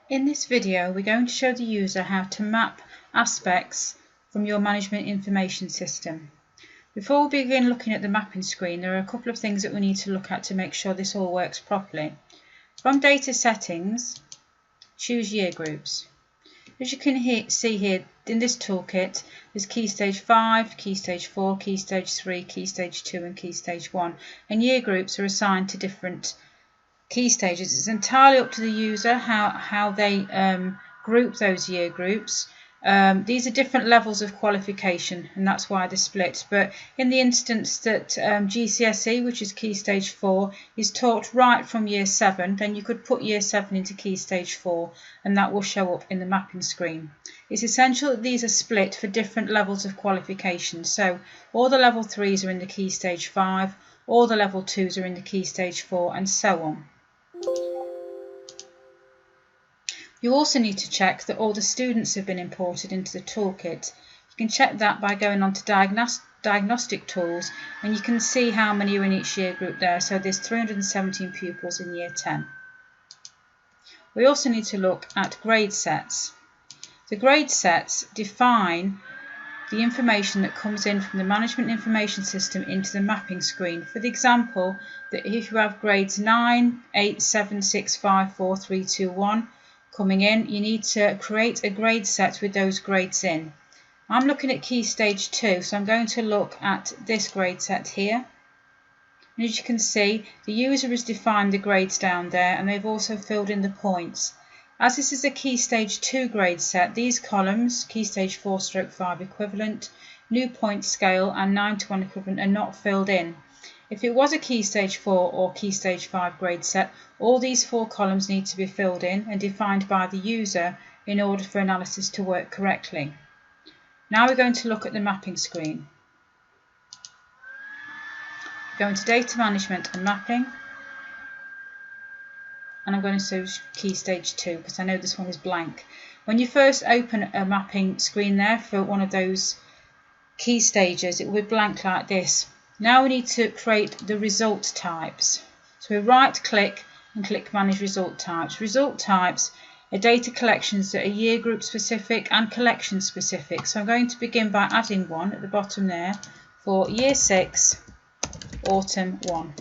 In this video, we're going to show the user how to map aspects from your management information system. Before we begin looking at the mapping screen, there are a couple of things that we need to look at to make sure this all works properly. From Data Settings, choose Year Groups. As you can see here in this toolkit, there's Key Stage 5, Key Stage 4, Key Stage 3, Key Stage 2 and Key Stage 1, and year groups are assigned to different key stages. It's entirely up to the user how they group those year groups. These are different levels of qualification, and that's why they're split. But in the instance that GCSE, which is Key Stage 4, is taught right from Year 7, then you could put Year 7 into Key Stage 4, and that will show up in the mapping screen. It's essential that these are split for different levels of qualification. So all the Level 3s are in the Key Stage 5, all the Level 2s are in the Key Stage 4, and so on. You also need to check that all the students have been imported into the toolkit. You can check that by going on to Diagnostic Tools, and you can see how many are in each year group there. So there's 317 pupils in Year 10. We also need to look at grade sets. The grade sets define the information that comes in from the management information system into the mapping screen. For the example, that if you have grades 9, 8, 7, 6, 5, 4, 3, 2, 1 coming in, you need to create a grade set with those grades in. I'm looking at Key Stage 2, so I'm going to look at this grade set here. And as you can see, the user has defined the grades down there, and they've also filled in the points. As this is a Key Stage 2 grade set, these columns, Key Stage 4/5 equivalent, new point scale and 9 to 1 equivalent, are not filled in. If it was a Key Stage 4 or Key Stage 5 grade set, all these 4 columns need to be filled in and defined by the user in order for analysis to work correctly. Now we're going to look at the mapping screen. Go into Data Management and Mapping, and I'm going to choose Key Stage 2 because I know this one is blank. When you first open a mapping screen there for one of those key stages, it will be blank like this. Now we need to create the result types. So we right click and click Manage Result Types. Result types are data collections that are year group specific and collection specific. So I'm going to begin by adding one at the bottom there for Year 6 Autumn 1.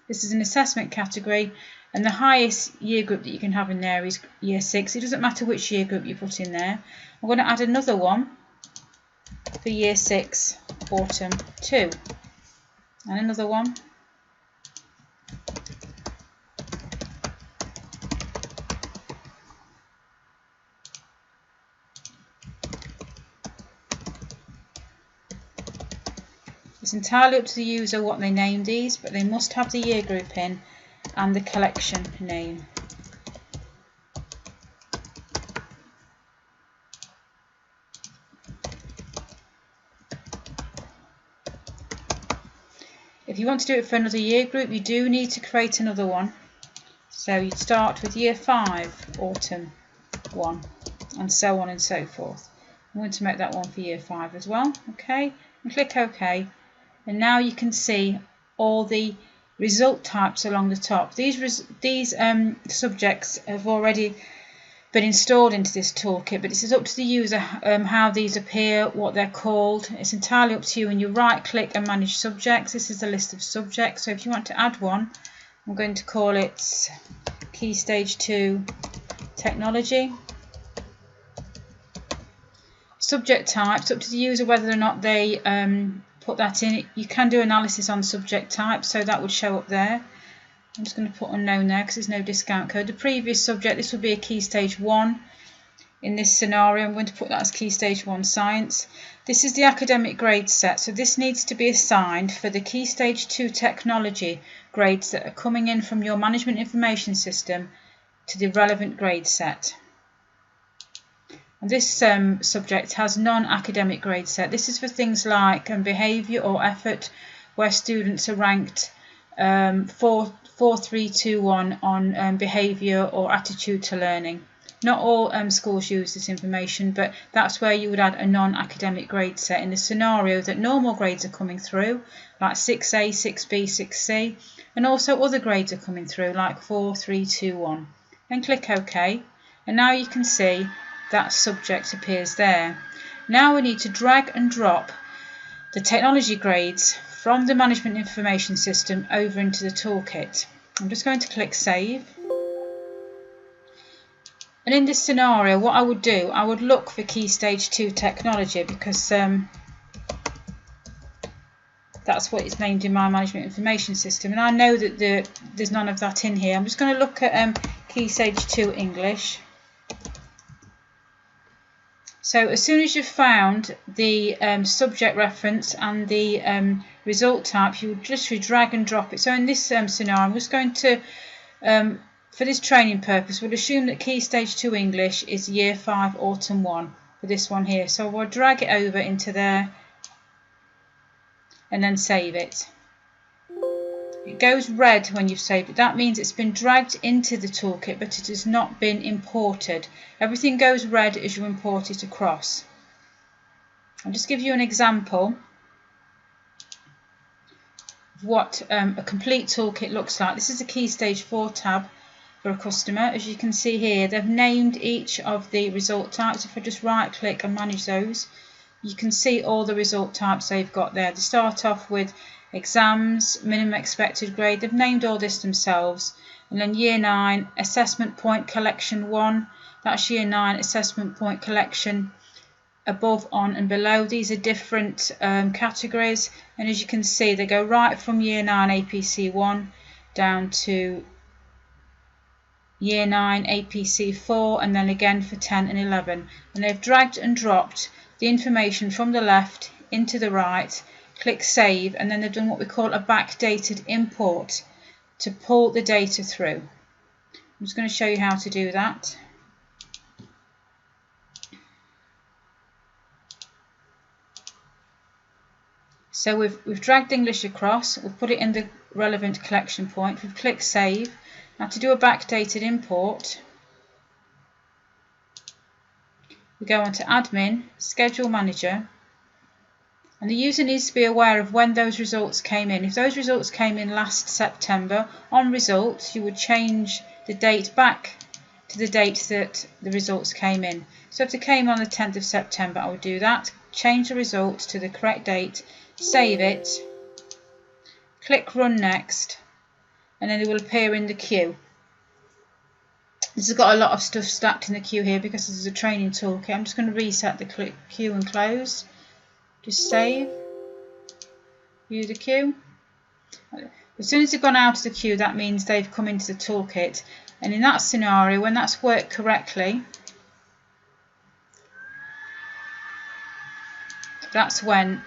This is an assessment category, and the highest year group that you can have in there is Year 6. It doesn't matter which year group you put in there. I'm going to add another one for Year 6 Autumn 2, and another one It's entirely up to the user what they name these, but they must have the year group in and the collection name. If you want to do it for another year group, you do need to create another one. So you'd start with Year 5 Autumn 1, and so on and so forth. I'm going to make that one for Year 5 as well. Okay, and click OK. And now you can see all the result types along the top. These subjects have already been installed into this toolkit, but this is up to the user how these appear, what they're called. It's entirely up to you, and you right click and manage subjects. This is the list of subjects, so if you want to add one, I'm going to call it Key Stage 2 Technology. Subject types, up to the user whether or not they put that in. You can do analysis on subject type, so that would show up there. I'm just going to put unknown there because there's no discount code. The previous subject, this would be a Key Stage 1. In this scenario, I'm going to put that as Key Stage 1 Science. This is the academic grade set, so this needs to be assigned for the Key Stage 2 Technology grades that are coming in from your management information system to the relevant grade set. And this subject has non-academic grade set. This is for things like behaviour or effort, where students are ranked 4, 3, 2, 1 on behaviour or attitude to learning. Not all schools use this information, but that's where you would add a non-academic grade set in the scenario that normal grades are coming through, like 6A, 6B, 6C, and also other grades are coming through, like 4, 3, 2, 1. then click OK, and now you can see that subject appears there. Now we need to drag and drop the technology grades from the management information system over into the toolkit. I'm just going to click Save. And in this scenario, what I would do, I would look for Key Stage 2 technology, because that's what it's named in my management information system, and I know that there's none of that in here. I'm just going to look at Key Stage 2 English. So as soon as you've found the subject reference and the result type, you just drag and drop it. So in this scenario, I'm just going to, for this training purpose, we'll assume that Key Stage 2 English is Year 5 Autumn 1 for this one here. So we'll drag it over into there and then save it. It goes red when you've saved it. That means it's been dragged into the toolkit, but it has not been imported. Everything goes red as you import it across. I'll just give you an example of what a complete toolkit looks like. This is the Key Stage 4 tab for a customer. As you can see here, they've named each of the result types. If I just right click and manage those, you can see all the result types they've got there. They start off with exams, minimum expected grade. They've named all this themselves. And then Year 9 Assessment Point Collection 1. That's Year 9 Assessment Point Collection above, on and below. These are different categories. And as you can see, they go right from Year 9 APC 1 down to Year 9 APC 4, and then again for 10 and 11. And they've dragged and dropped the information from the left into the right. Click Save, and then they've done what we call a backdated import to pull the data through. I'm just going to show you how to do that. So we've dragged English across, we've put it in the relevant collection point, we've clicked Save. Now to do a backdated import, we go on to Admin, Schedule Manager, and the user needs to be aware of when those results came in. If those results came in last September, on results you would change the date back to the date that the results came in. So if they came on the 10th of September, I would do that, change the results to the correct date, save it, click Run Next, and then it will appear in the queue. This has got a lot of stuff stacked in the queue here because this is a training toolkit. I'm just going to reset the queue and close. Just save, view the queue. As soon as they've gone out of the queue, that means they've come into the toolkit. And in that scenario, when that's worked correctly, that's when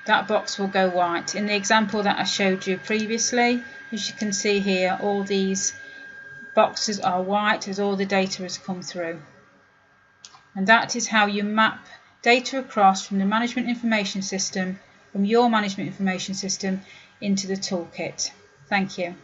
that box will go white. In the example that I showed you previously, as you can see here, all these boxes are white as all the data has come through. And that is how you map data across from the management information system, from your management information system, into the toolkit. Thank you.